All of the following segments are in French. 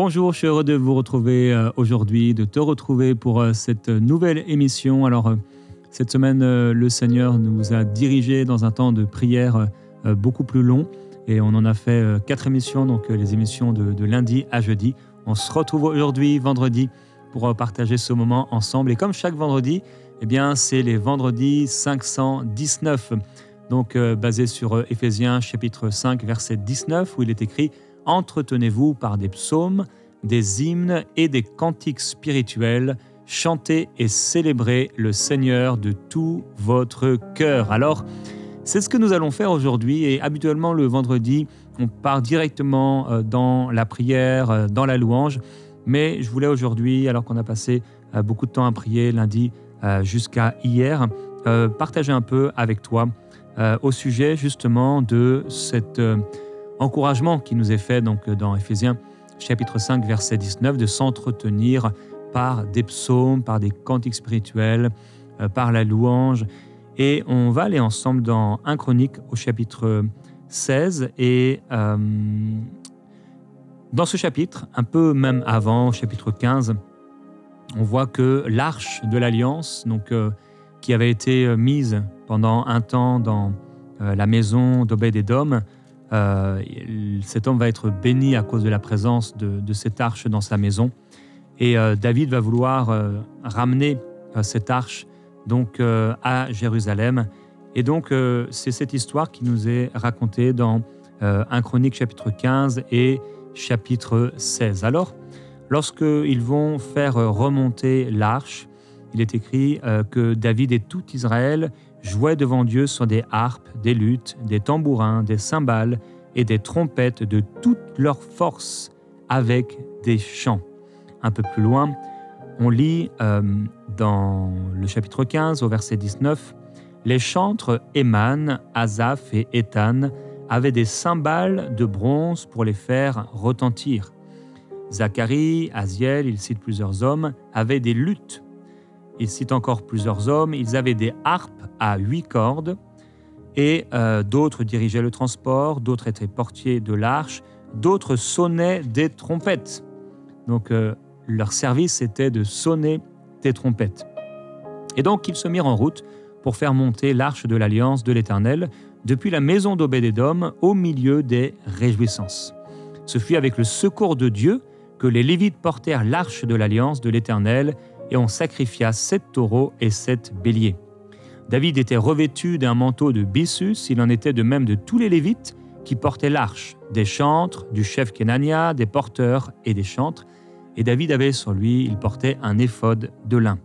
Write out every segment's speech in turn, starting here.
Bonjour, je suis heureux de vous retrouver aujourd'hui, de te retrouver pour cette nouvelle émission. Alors, cette semaine, le Seigneur nous a dirigés dans un temps de prière beaucoup plus long et on en a fait 4 émissions, donc les émissions de lundi à jeudi. On se retrouve aujourd'hui, vendredi, pour partager ce moment ensemble. Et comme chaque vendredi, eh bien, c'est les vendredis 519, donc basé sur Éphésiens chapitre 5, verset 19, où il est écrit « Entretenez-vous par des psaumes, des hymnes et des cantiques spirituels, chantez et célébrez le Seigneur de tout votre cœur. » Alors, c'est ce que nous allons faire aujourd'hui et habituellement le vendredi, on part directement dans la prière, dans la louange. Mais je voulais aujourd'hui, alors qu'on a passé beaucoup de temps à prier lundi jusqu'à hier, partager un peu avec toi au sujet justement de cet encouragement qui nous est fait donc, dans Éphésiens chapitre 5, verset 19, de s'entretenir par des psaumes, par des cantiques spirituels, par la louange. Et on va aller ensemble dans 1 Chronique au chapitre 16 et dans ce chapitre, un peu même avant, au chapitre 15, on voit que l'arche de l'Alliance, donc, qui avait été mise pendant un temps dans la maison d'Obed-Édom, cet homme va être béni à cause de la présence de cette arche dans sa maison. Et David va vouloir ramener cette arche donc, à Jérusalem. Et donc, c'est cette histoire qui nous est racontée dans 1 Chronique chapitre 15 et chapitre 16. Alors, lorsqu'ils vont faire remonter l'arche, il est écrit que David et tout Israël jouaient devant Dieu sur des harpes, des luths, des tambourins, des cymbales et des trompettes de toute leur force avec des chants. Un peu plus loin, on lit dans le chapitre 15 au verset 19, « Les chantres Éman, Asaph et Éthan avaient des cymbales de bronze pour les faire retentir. Zacharie, Aziel, il cite plusieurs hommes, avaient des luths. Il cite encore plusieurs hommes, ils avaient des harpes à 8 cordes et d'autres dirigeaient le transport, d'autres étaient portiers de l'arche, d'autres sonnaient des trompettes. » Donc leur service était de sonner des trompettes. Et donc ils se mirent en route pour faire monter l'arche de l'Alliance de l'Éternel depuis la maison d'Obed-Édom au milieu des réjouissances. Ce fut avec le secours de Dieu que les Lévites portèrent l'arche de l'Alliance de l'Éternel et on sacrifia 7 taureaux et 7 béliers. David était revêtu d'un manteau de byssus, il en était de même de tous les Lévites qui portaient l'arche, des chantres, du chef Kenania, des porteurs et des chantres. Et David avait sur lui, il portait un éphod de lin.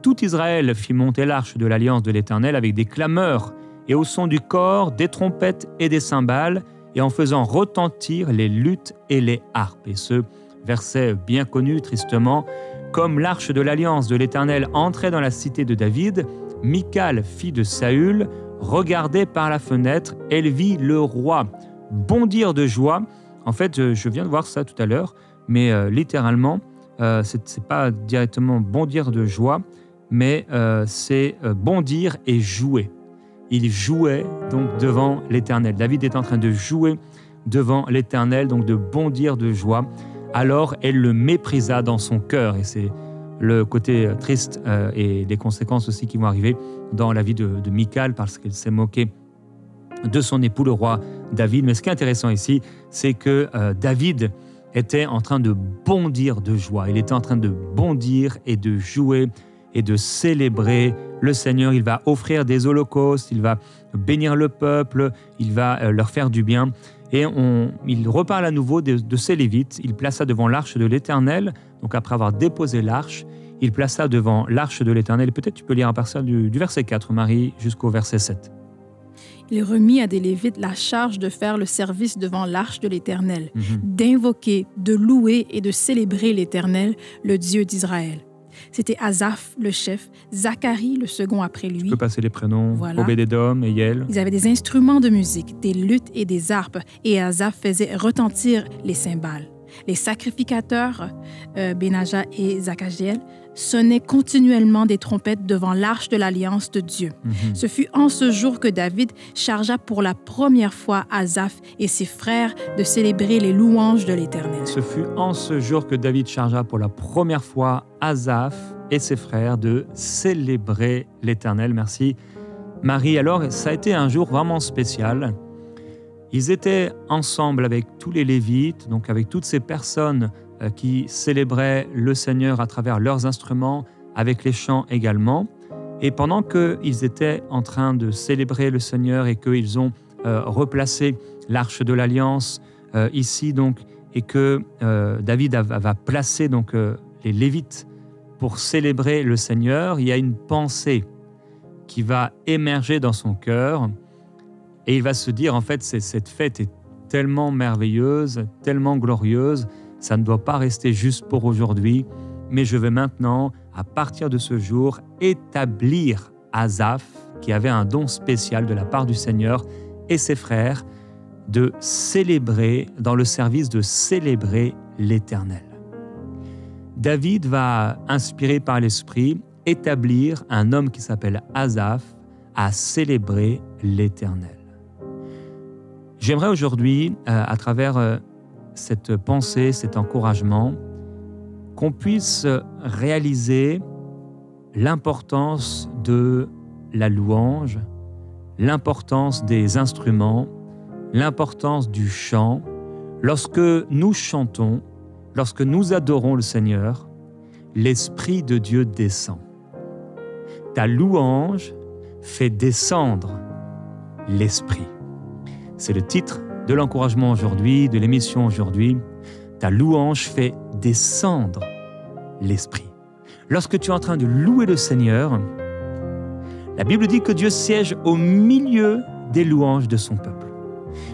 Tout Israël fit monter l'arche de l'Alliance de l'Éternel avec des clameurs et au son du cor, des trompettes et des cymbales, et en faisant retentir les luths et les harpes. Et ce verset bien connu, tristement, « Comme l'arche de l'Alliance de l'Éternel entrait dans la cité de David, Michal, fille de Saül, regardait par la fenêtre, elle vit le roi bondir de joie. » En fait, je viens de voir ça tout à l'heure, mais littéralement, c'est pas directement bondir de joie, mais c'est bondir et jouer. Il jouait donc devant l'Éternel. David est en train de jouer devant l'Éternel, donc de bondir de joie. Alors elle le méprisa dans son cœur. Et c'est le côté triste et les conséquences aussi qui vont arriver dans la vie de Michal parce qu'elle s'est moquée de son époux, le roi David. Mais ce qui est intéressant ici, c'est que David était en train de bondir de joie. Il était en train de bondir et de jouer et de célébrer le Seigneur. Il va offrir des holocaustes, il va bénir le peuple, il va leur faire du bien. Et il reparle à nouveau de ces Lévites. Il plaça devant l'arche de l'Éternel, donc après avoir déposé l'arche, il plaça devant l'arche de l'Éternel. Peut-être tu peux lire à partir du verset 4, Marie, jusqu'au verset 7. Il remit à des Lévites la charge de faire le service devant l'arche de l'Éternel, d'invoquer, de louer et de célébrer l'Éternel, le Dieu d'Israël. C'était Asaph, le chef, Zacharie, le second après lui. Tu peux passer les prénoms, voilà. Obed-Édom et Yel. Ils avaient des instruments de musique, des luths et des harpes, et Asaph faisait retentir les cymbales. Les sacrificateurs, Benaja et Zachaziel, sonnaient continuellement des trompettes devant l'arche de l'alliance de Dieu. Ce fut en ce jour que David chargea pour la première fois Asaph et ses frères de célébrer les louanges de l'Éternel. Ce fut en ce jour que David chargea pour la première fois Asaph et ses frères de célébrer l'Éternel. Merci Marie. Alors, ça a été un jour vraiment spécial. Ils étaient ensemble avec tous les Lévites, donc avec toutes ces personnes qui célébraient le Seigneur à travers leurs instruments, avec les chants également. Et pendant qu'ils étaient en train de célébrer le Seigneur et qu'ils ont replacé l'arche de l'Alliance ici, donc, et que David va placer donc, les Lévites pour célébrer le Seigneur, il y a une pensée qui va émerger dans son cœur. Et il va se dire, en fait, cette fête est tellement merveilleuse, tellement glorieuse, ça ne doit pas rester juste pour aujourd'hui, mais je vais maintenant, à partir de ce jour, établir Asaph, qui avait un don spécial de la part du Seigneur, et ses frères, de célébrer, dans le service de célébrer l'Éternel. David va, inspiré par l'Esprit, établir un homme qui s'appelle Asaph à célébrer l'Éternel. J'aimerais aujourd'hui, à travers cette pensée, cet encouragement, qu'on puisse réaliser l'importance de la louange, l'importance des instruments, l'importance du chant. Lorsque nous chantons, lorsque nous adorons le Seigneur, l'Esprit de Dieu descend. Ta louange fait descendre l'Esprit. C'est le titre de l'encouragement aujourd'hui, de l'émission aujourd'hui. Ta louange fait descendre l'Esprit. Lorsque tu es en train de louer le Seigneur, la Bible dit que Dieu siège au milieu des louanges de son peuple.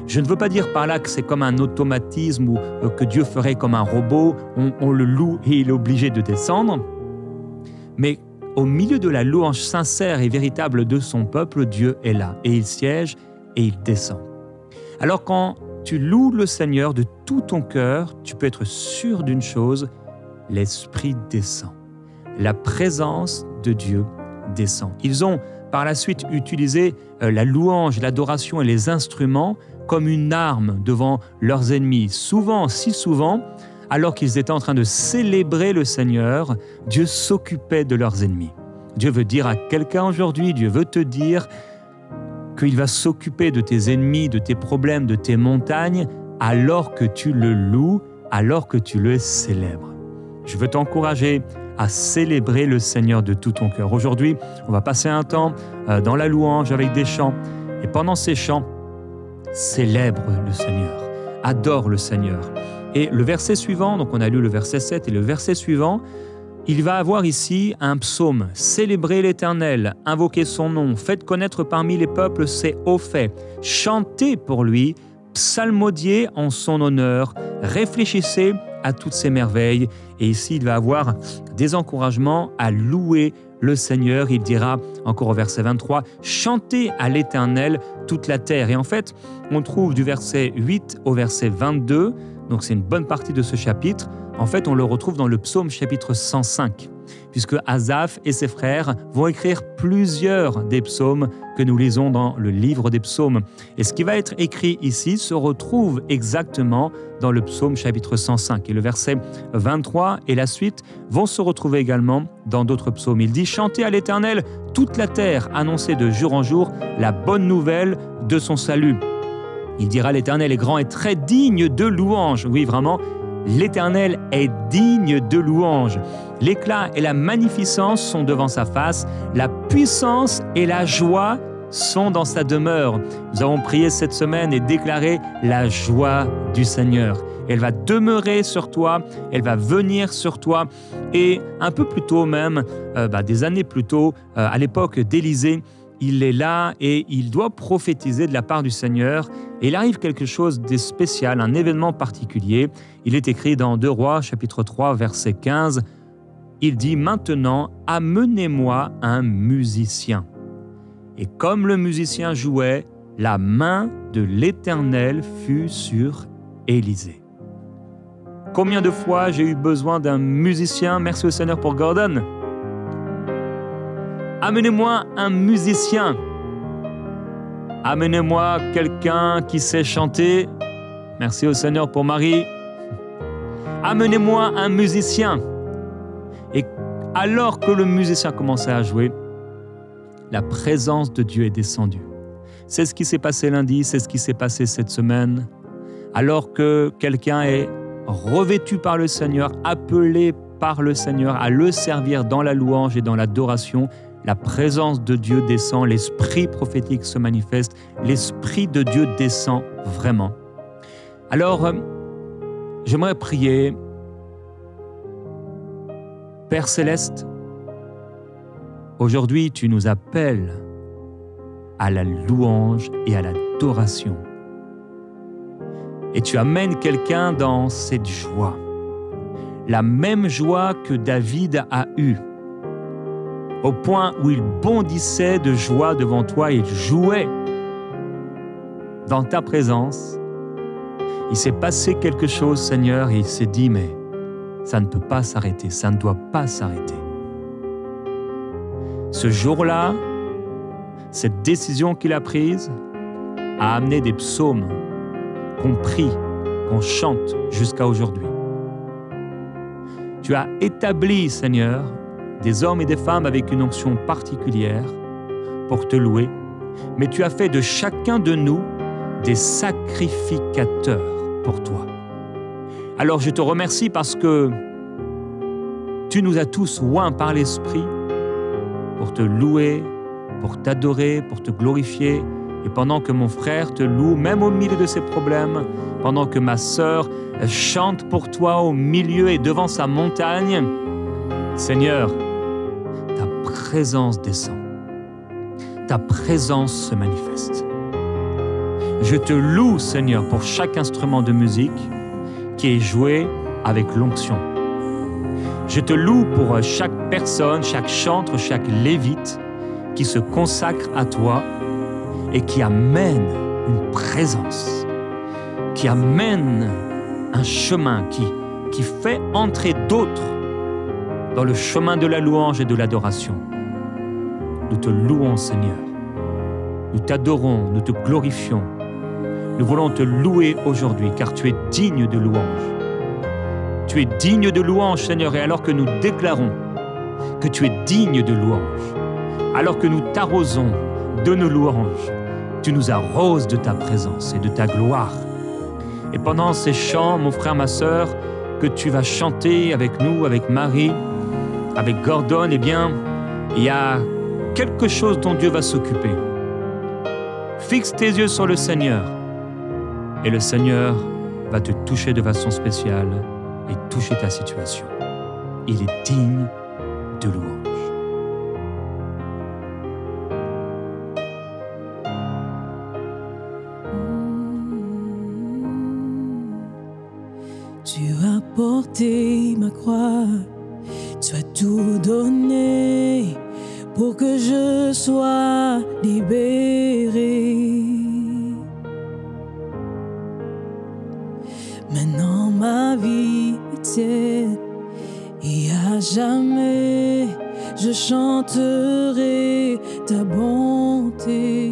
Je ne veux pas dire par là que c'est comme un automatisme ou que Dieu ferait comme un robot, on le loue et il est obligé de descendre. Mais au milieu de la louange sincère et véritable de son peuple, Dieu est là et il siège et il descend. Alors quand tu loues le Seigneur de tout ton cœur, tu peux être sûr d'une chose, l'Esprit descend. La présence de Dieu descend. Ils ont par la suite utilisé la louange, l'adoration et les instruments comme une arme devant leurs ennemis. Souvent, si souvent, alors qu'ils étaient en train de célébrer le Seigneur, Dieu s'occupait de leurs ennemis. Dieu veut dire à quelqu'un aujourd'hui, Dieu veut te dire qu'il va s'occuper de tes ennemis, de tes problèmes, de tes montagnes, alors que tu le loues, alors que tu le célèbres. Je veux t'encourager à célébrer le Seigneur de tout ton cœur. Aujourd'hui, on va passer un temps dans la louange avec des chants. Et pendant ces chants, célèbre le Seigneur, adore le Seigneur. Et le verset suivant, donc on a lu le verset 7 et le verset suivant, il va avoir ici un psaume. Célébrez l'Éternel, invoquez son nom, faites connaître parmi les peuples ses hauts faits, chantez pour lui, psalmodiez en son honneur, réfléchissez à toutes ses merveilles. Et ici, il va avoir des encouragements à louer le Seigneur. Il dira, encore au verset 23, « Chantez à l'Éternel toute la terre ». Et en fait, on trouve du verset 8 au verset 22, donc c'est une bonne partie de ce chapitre. En fait, on le retrouve dans le psaume chapitre 105, puisque Asaph et ses frères vont écrire plusieurs des psaumes que nous lisons dans le livre des psaumes. Et ce qui va être écrit ici se retrouve exactement dans le psaume chapitre 105. Et le verset 23 et la suite vont se retrouver également dans d'autres psaumes. Il dit « Chantez à l'Éternel toute la terre, annoncez de jour en jour la bonne nouvelle de son salut. » Il dira « L'Éternel est grand et très digne de louange. » Oui, vraiment, l'Éternel est digne de louange. L'éclat et la magnificence sont devant sa face. La puissance et la joie sont dans sa demeure. Nous avons prié cette semaine et déclaré la joie du Seigneur. Elle va demeurer sur toi, elle va venir sur toi. Et un peu plus tôt même, des années plus tôt, à l'époque d'Élisée, il est là et il doit prophétiser de la part du Seigneur. Et il arrive quelque chose de spécial, un événement particulier. Il est écrit dans 2 Rois, chapitre 3, verset 15. Il dit « Maintenant, amenez-moi un musicien. » Et comme le musicien jouait, la main de l'Éternel fut sur Élisée. Combien de fois j'ai eu besoin d'un musicien? Merci au Seigneur pour Gordon. Amenez-moi un musicien. Amenez-moi quelqu'un qui sait chanter. Merci au Seigneur pour Marie. Amenez-moi un musicien. Et alors que le musicien commençait à jouer, la présence de Dieu est descendue. C'est ce qui s'est passé lundi, c'est ce qui s'est passé cette semaine. Alors que quelqu'un est revêtu par le Seigneur, appelé par le Seigneur à le servir dans la louange et dans l'adoration, la présence de Dieu descend, l'esprit prophétique se manifeste, l'esprit de Dieu descend vraiment. Alors, j'aimerais prier. Père Céleste, aujourd'hui tu nous appelles à la louange et à l'adoration. Et tu amènes quelqu'un dans cette joie, la même joie que David a eue, au point où il bondissait de joie devant toi, il jouait dans ta présence. Il s'est passé quelque chose, Seigneur, et il s'est dit, mais ça ne peut pas s'arrêter, ça ne doit pas s'arrêter. Ce jour-là, cette décision qu'il a prise a amené des psaumes qu'on prie, qu'on chante jusqu'à aujourd'hui. Tu as établi, Seigneur, des hommes et des femmes avec une onction particulière pour te louer, mais tu as fait de chacun de nous des sacrificateurs pour toi. Alors je te remercie parce que tu nous as tous oints par l'Esprit pour te louer, pour t'adorer, pour te glorifier. Et pendant que mon frère te loue, même au milieu de ses problèmes, pendant que ma sœur chante pour toi au milieu et devant sa montagne, Seigneur, ta présence descend. Ta présence se manifeste. Je te loue, Seigneur, pour chaque instrument de musique qui est joué avec l'onction. Je te loue pour chaque personne, chaque chantre, chaque lévite qui se consacre à toi et qui amène une présence, qui amène un chemin, qui fait entrer d'autres dans le chemin de la louange et de l'adoration. Nous te louons, Seigneur. Nous t'adorons, nous te glorifions. Nous voulons te louer aujourd'hui, car tu es digne de louange. Tu es digne de louange, Seigneur, et alors que nous déclarons que tu es digne de louange, alors que nous t'arrosons de nos louanges, tu nous arroses de ta présence et de ta gloire. Et pendant ces chants, mon frère, ma sœur, que tu vas chanter avec nous, avec Marie, avec Gordon, eh bien, il y a quelque chose dont Dieu va s'occuper. Fixe tes yeux sur le Seigneur et le Seigneur va te toucher de façon spéciale et toucher ta situation. Il est digne de louange. Tu as porté ma croix, tu as tout donné pour que je sois libéré. Maintenant ma vie est tienne et à jamais je chanterai ta bonté.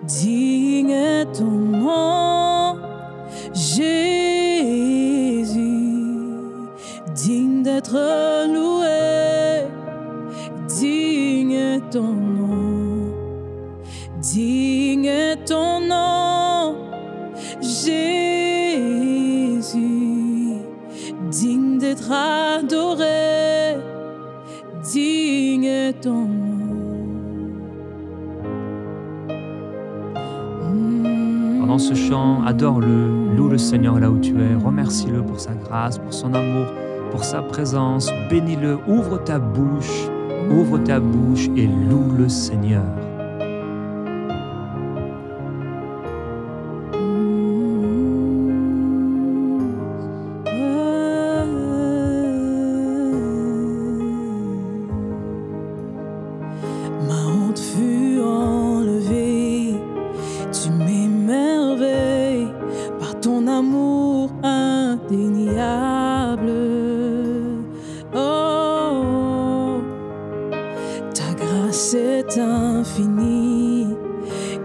Digne est ton nom, Jésus, digne d'être loué. Digne est ton nom, digne est ton nom, Jésus, digne d'être adoré. Digne est ton nom. Pendant ce chant, adore-le, loue le Seigneur là où tu es, remercie-le pour sa grâce, pour son amour, pour sa présence, bénis-le, ouvre ta bouche et loue le Seigneur. Ma honte fut enlevée, tu m'émerveilles par c'est infini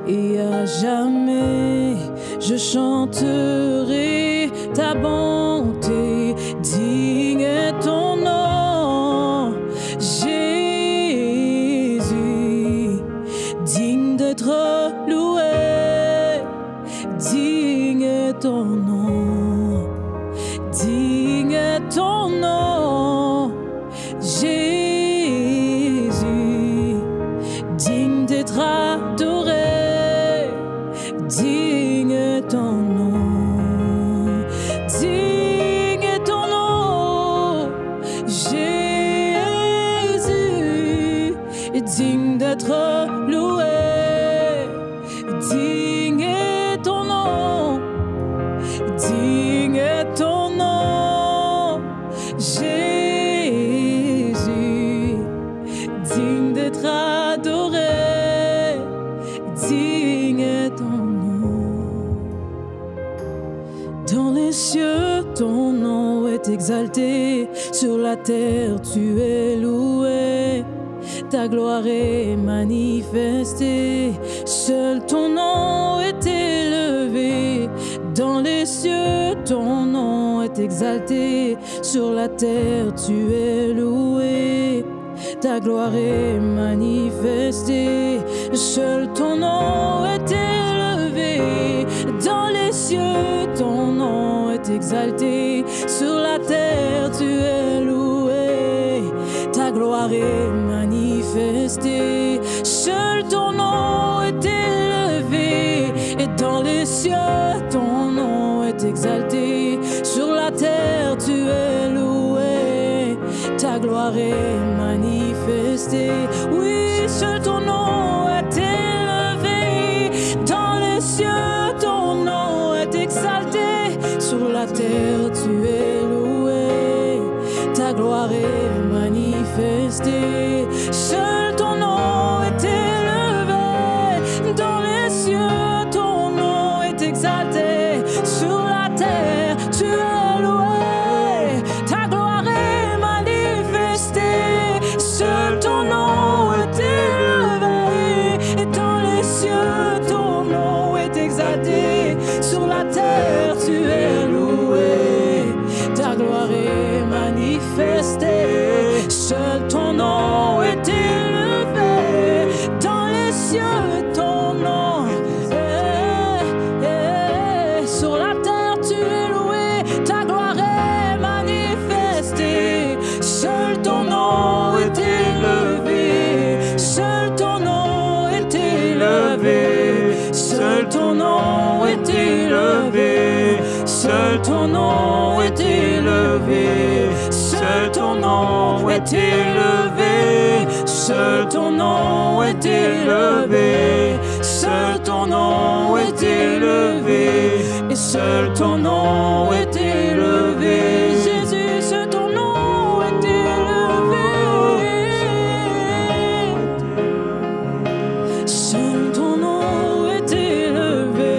et à jamais je chanterai ta bonté. Digne est ton nom, Jésus, digne d'être loué. Digne est ton nom, digne est ton nom, Jésus, digne d'être adoré. Digne est ton nom, digne est ton nom, Jésus, digne d'être loué. Digne est ton nom, digne est ton nom, Jésus, digne d'être adoré. Digne est ton nom. Dans les cieux, ton nom est exalté. Sur la terre, tu es loué. Ta gloire est manifestée. Seul ton nom est élevé. Dans les cieux, ton nom est exalté. Sur la terre, tu es loué. Ta gloire est manifestée. Seul ton nom est élevé. Dans les cieux, ton nom est exalté. Sur la terre, tu es loué. Ta gloire est manifestée. Seul ton nom est élevé. Et dans les cieux, ton nom est exalté. Sur la terre, tu es loué. Ta gloire est manifestée. Oui, seul ton nom est élevé. Dans les cieux, ton nom est exalté. Sur la terre, tu es loué. Ta gloire est manifestée. Seul ton nom est élevé. Dans les cieux, ton nom est exalté. Sur la terre, tu es loué. Ta gloire est manifestée. Seul ton nom est élevé. Et dans les cieux, ton nom est exalté. Sur la terre, tu es loué. Ta gloire est manifestée. Seul ton nom est élevé. Dans les cieux, ton nom sur la terre, tu es loué. Ta gloire est manifestée. Seul ton nom est élevé. Seul ton nom est élevé. Seul ton nom est élevé. Seul ton nom est élevé. Seul ton nom est élevé. Seul ton nom est élevé. Seul ton nom est élevé. Et seul ton nom est élevé. Jésus, seul ton nom est élevé. Seul ton nom est élevé.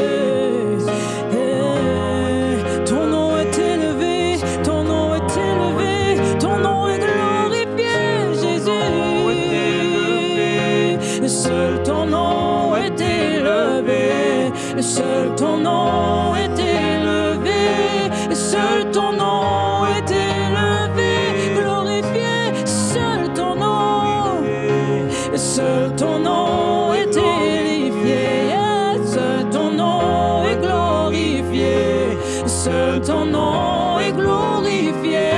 Ton nom est élevé. Ton nom est élevé. Ton nom est glorifié, Jésus. Seul ton nom est élevé. Seul ton nom est élevé. Seul ton nom est élevé, glorifié. Seul ton nom. Seul ton nom est élevé. Seul ton nom est glorifié. Seul ton nom est glorifié.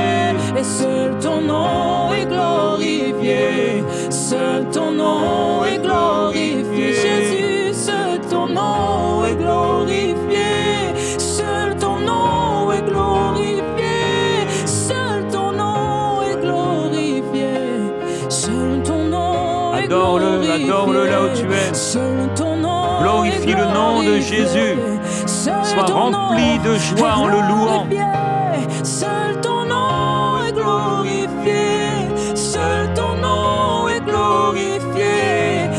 Et seul ton nom est glorifié. Seul ton nom est glorifié. Jésus, seul ton nom est glorifié. Seul ton nom est glorifié. Seul ton nom est glorifié. Seul ton nom est glorifié. Adore-le là où tu es. Seul ton nom Glorifie le nom de Jésus. Sois rempli de joie en le louant. Seul ton nom est glorifié. Seul ton nom est glorifié.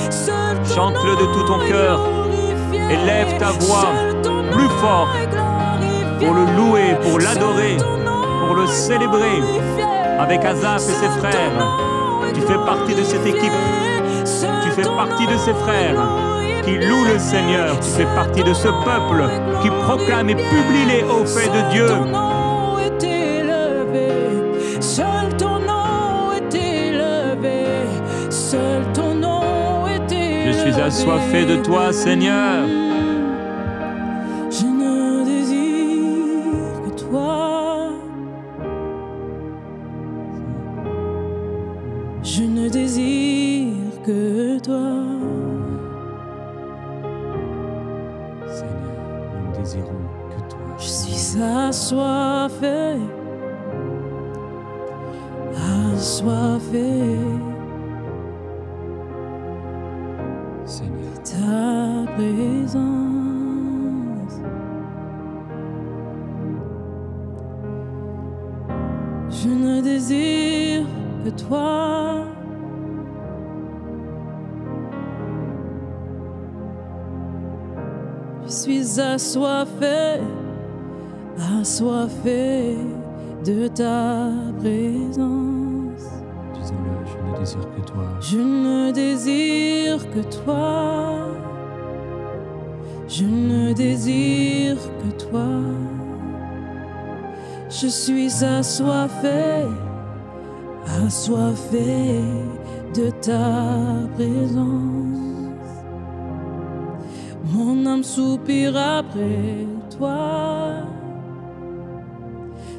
Chante-le de tout ton cœur. Élève ta voix plus fort pour le louer, pour l'adorer, pour le célébrer avec Asaph et ses frères. Tu fais partie de cette équipe. Tu fais partie de ces frères qui louent le Seigneur. Tu fais partie de ce peuple qui proclame et publie les hauts faits de Dieu. Seul ton nom est élevé, seul ton nom est élevé. Je suis assoiffé de toi, Seigneur. Je ne désire que toi. Je ne désire que toi. Seigneur, nous ne désirons que toi. Je suis assoiffé, assoiffé. Seigneur, Ta présence. Je ne désire que toi. Je suis assoiffé, assoiffé de ta présence. disons-le, je ne désire que toi. Je ne désire que toi. Je ne désire que toi. Je suis assoiffé, assoiffé de ta présence. Mon âme soupire après toi,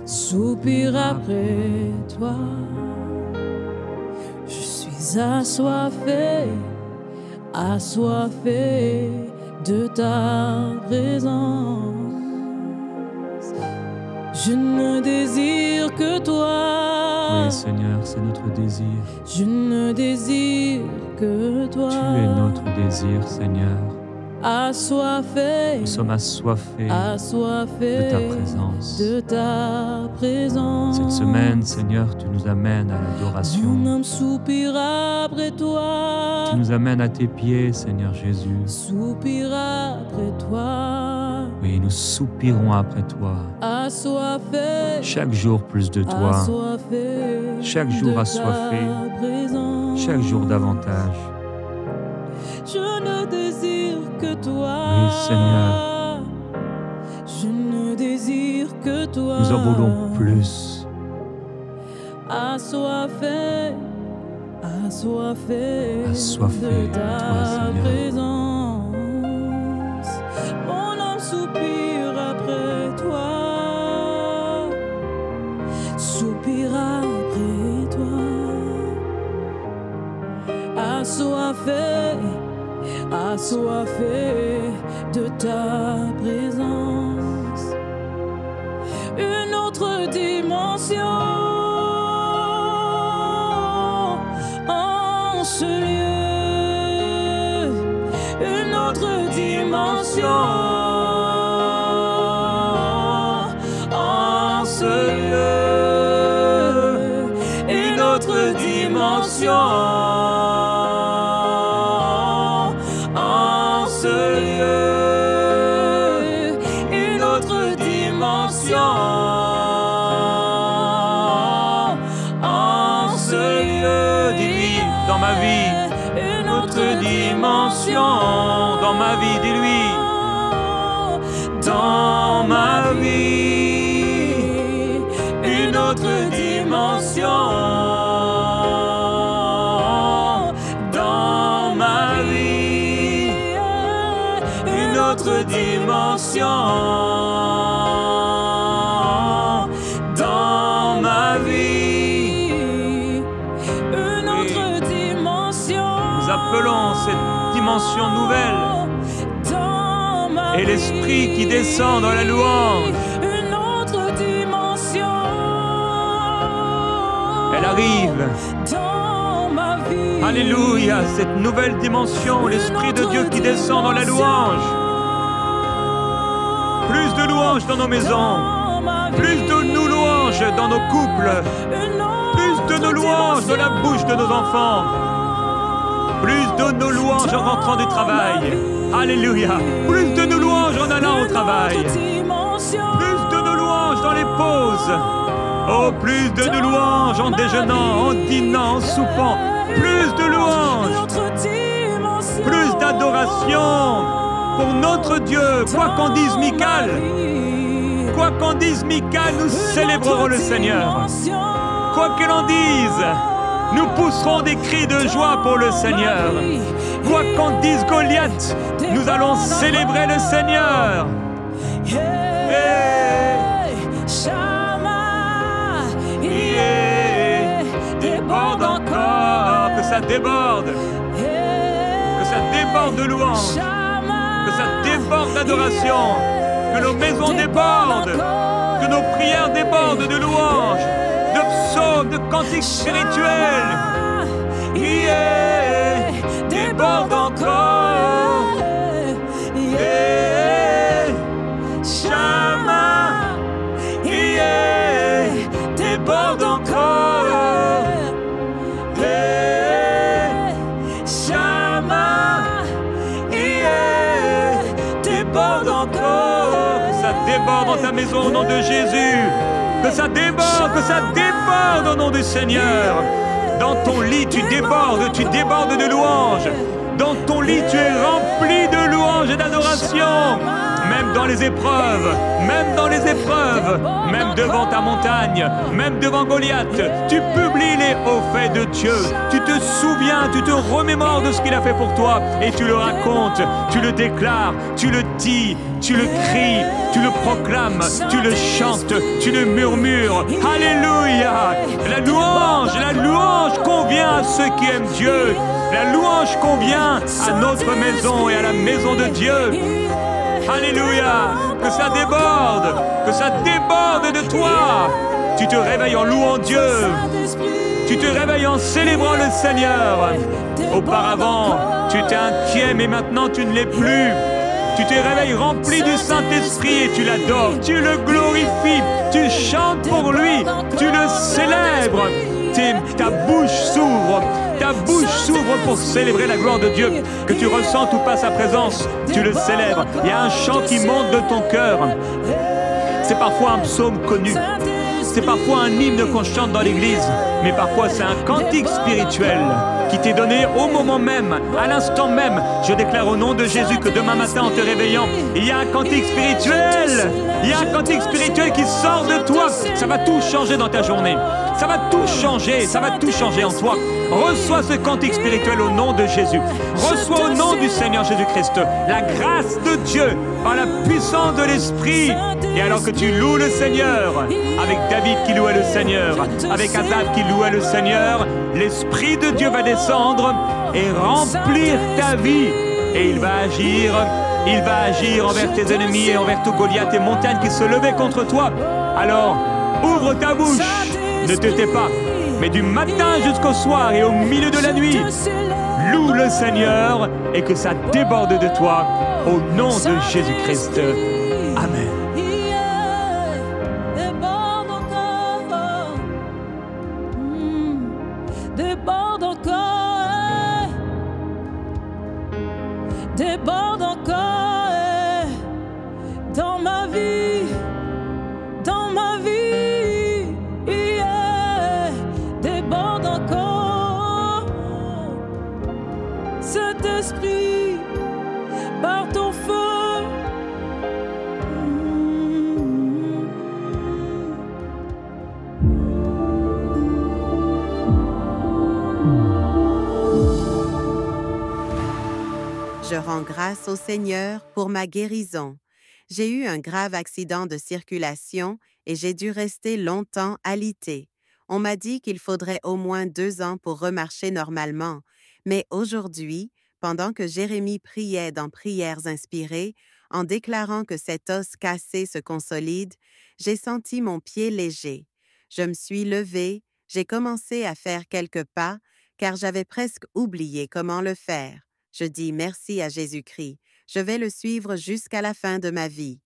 soupire après toi. Je suis assoiffé, assoiffé de ta présence. Je ne désire que toi. Oui, Seigneur, c'est notre désir. Je ne désire que toi. Tu es notre désir, Seigneur. Assoiffé, Nous sommes assoiffés assoiffé de ta présence. de ta présence. Cette semaine, Seigneur, tu nous amènes à Mon l'adoration. âme soupire après toi. Tu nous amènes à tes pieds, Seigneur Jésus. Soupire après toi. Oui, nous soupirons après toi. Assoiffé, Chaque jour plus de toi. assoiffé Chaque jour de assoiffé. ta présence. Chaque jour davantage. Je ne désire que toi. Oui, Seigneur. Je ne désire que toi. Nous en voulons plus. Assoiffé, assoiffé, Assoiffé de de ta toi, Seigneur. présence. Mon âme soupire après toi. Soupire après toi. Assoiffé, assoiffé de ta présence. Une autre dimension en ce lieu. Une autre dimension en ce lieu. Une autre dimension. Dans ma vie, dis-lui. Dans ma vie, une autre dimension. Dans ma vie, une autre dimension. Dans ma vie, une autre dimension. Nous appelons cette dimension nouvelle et l'esprit qui descend dans la louange. Une autre dimension. Elle arrive. Dans ma vie. Alléluia, cette nouvelle dimension, l'esprit de Dieu qui descend dans la louange. Plus de louanges dans nos maisons. Plus de nous louanges dans nos couples. Plus de nos louanges dans la bouche de nos enfants. Plus de nos louanges en rentrant du travail. Alléluia. Plus de nos louanges en allant au travail. Plus de nos louanges dans les pauses. Oh, plus de nos louanges en déjeunant, en dînant, en soupant. plus de louanges, plus d'adoration pour notre Dieu. Quoi qu'en dise Michal, nous célébrerons le Seigneur. Quoi qu'il en dise, nous pousserons des cris de joie pour le Seigneur. Quoi qu'en dise Goliath, nous allons célébrer le Seigneur. Déborde encore, que ça déborde de louanges, que ça déborde d'adoration, que nos maisons débordent, que nos prières débordent de louanges, de psaumes, de cantiques spirituels. Déborde encore. Shama, déborde encore. Déborde encore, que ça déborde dans ta maison au nom de Jésus, que ça déborde au nom du Seigneur. Dans ton lit, tu débordes de louanges. Dans ton lit, tu es rempli de louanges et d'adoration. Même dans les épreuves, même devant ta montagne, même devant Goliath, tu publies les hauts faits de Dieu. Tu te souviens, tu te remémores de ce qu'il a fait pour toi et tu le racontes, tu le déclares, tu le dis, tu le cries, tu le proclames, tu le chantes, tu le murmures. Alléluia! La louange convient à ceux qui aiment Dieu. La louange convient à notre maison et à la maison de Dieu. Alléluia, que ça déborde de toi. Tu te réveilles en louant Dieu. Tu te réveilles en célébrant le Seigneur. Auparavant, tu étais inquiet, mais maintenant tu ne l'es plus. Tu te réveilles rempli du Saint-Esprit et tu l'adores, tu le glorifies, tu chantes pour lui, tu le célèbres. Ta bouche s'ouvre pour célébrer la gloire de Dieu. Que tu ressentes ou pas sa présence, tu le célèbres. Il y a un chant qui monte de ton cœur. C'est parfois un psaume connu. C'est parfois un hymne qu'on chante dans l'église. Mais parfois c'est un cantique spirituel qui t'est donné au moment même, à l'instant même. Je déclare au nom de Jésus que demain matin en te réveillant, il y a un cantique spirituel. Il y a un cantique spirituel qui sort de toi. Ça va tout changer dans ta journée. Ça va tout changer en toi. Reçois ce cantique spirituel au nom de Jésus. Reçois au nom du Seigneur Jésus-Christ la grâce de Dieu par la puissance de l'Esprit. Et alors que tu loues le Seigneur, avec David qui louait le Seigneur, avec Asaph qui louait le Seigneur, l'Esprit de Dieu va descendre et remplir ta vie. Et il va agir envers tes ennemis et envers tout Goliath et montagnes qui se levaient contre toi. Alors, ouvre ta bouche, ne te tais pas, mais du matin jusqu'au soir et au milieu de la nuit, loue le Seigneur et que ça déborde de toi au nom de Jésus-Christ. Amen. Déborde encore dans ma vie, déborde encore cet esprit par ton feu. Je rends grâce au Seigneur pour ma guérison. J'ai eu un grave accident de circulation et j'ai dû rester longtemps alité. On m'a dit qu'il faudrait au moins 2 ans pour remarcher normalement. Mais aujourd'hui, pendant que Jérémie priait dans Prières inspirées, en déclarant que cet os cassé se consolide, j'ai senti mon pied léger. Je me suis levée, j'ai commencé à faire quelques pas, car j'avais presque oublié comment le faire. Je dis merci à Jésus-Christ. Je vais le suivre jusqu'à la fin de ma vie.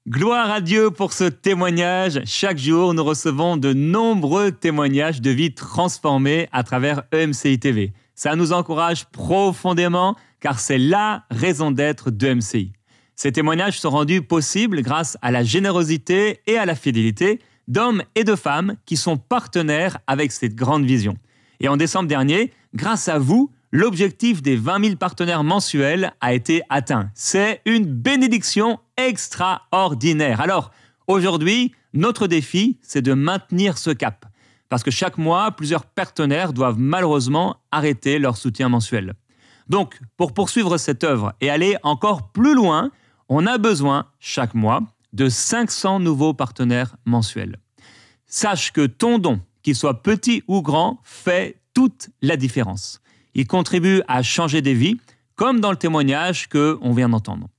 Gloire à Dieu pour ce témoignage. Chaque jour, nous recevons de nombreux témoignages de vie transformées à travers EMCI TV. Ça nous encourage profondément car c'est la raison d'être de EMCI. Ces témoignages sont rendus possibles grâce à la générosité et à la fidélité d'hommes et de femmes qui sont partenaires avec cette grande vision. Et en décembre dernier, grâce à vous, l'objectif des 20 000 partenaires mensuels a été atteint. C'est une bénédiction extraordinaire. Alors, aujourd'hui, notre défi, c'est de maintenir ce cap. Parce que chaque mois, plusieurs partenaires doivent malheureusement arrêter leur soutien mensuel. Donc, pour poursuivre cette œuvre et aller encore plus loin, on a besoin, chaque mois, de 500 nouveaux partenaires mensuels. Sache que ton don, qu'il soit petit ou grand, fait toute la différence. Il contribue à changer des vies, comme dans le témoignage qu'on vient d'entendre.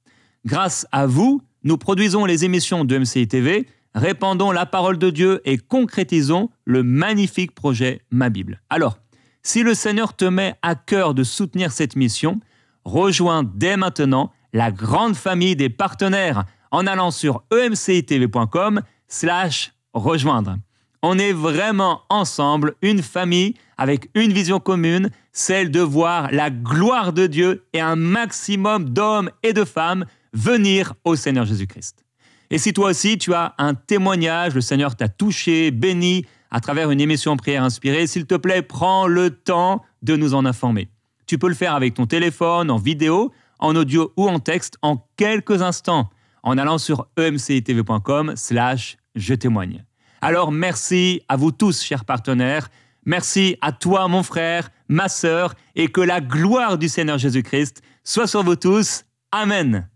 Grâce à vous, nous produisons les émissions de MCI TV, répandons la parole de Dieu et concrétisons le magnifique projet Ma Bible. Alors, si le Seigneur te met à cœur de soutenir cette mission, rejoins dès maintenant la grande famille des partenaires en allant sur emcitv.com/rejoindre. On est vraiment ensemble, une famille avec une vision commune, celle de voir la gloire de Dieu et un maximum d'hommes et de femmes venir au Seigneur Jésus-Christ. Et si toi aussi tu as un témoignage, le Seigneur t'a touché, béni à travers une émission Prière Inspirée, s'il te plaît, prends le temps de nous en informer. Tu peux le faire avec ton téléphone, en vidéo, en audio ou en texte en quelques instants en allant sur emcitv.com/je-témoigne. Alors merci à vous tous, chers partenaires. Merci à toi, mon frère, ma sœur, et que la gloire du Seigneur Jésus-Christ soit sur vous tous. Amen.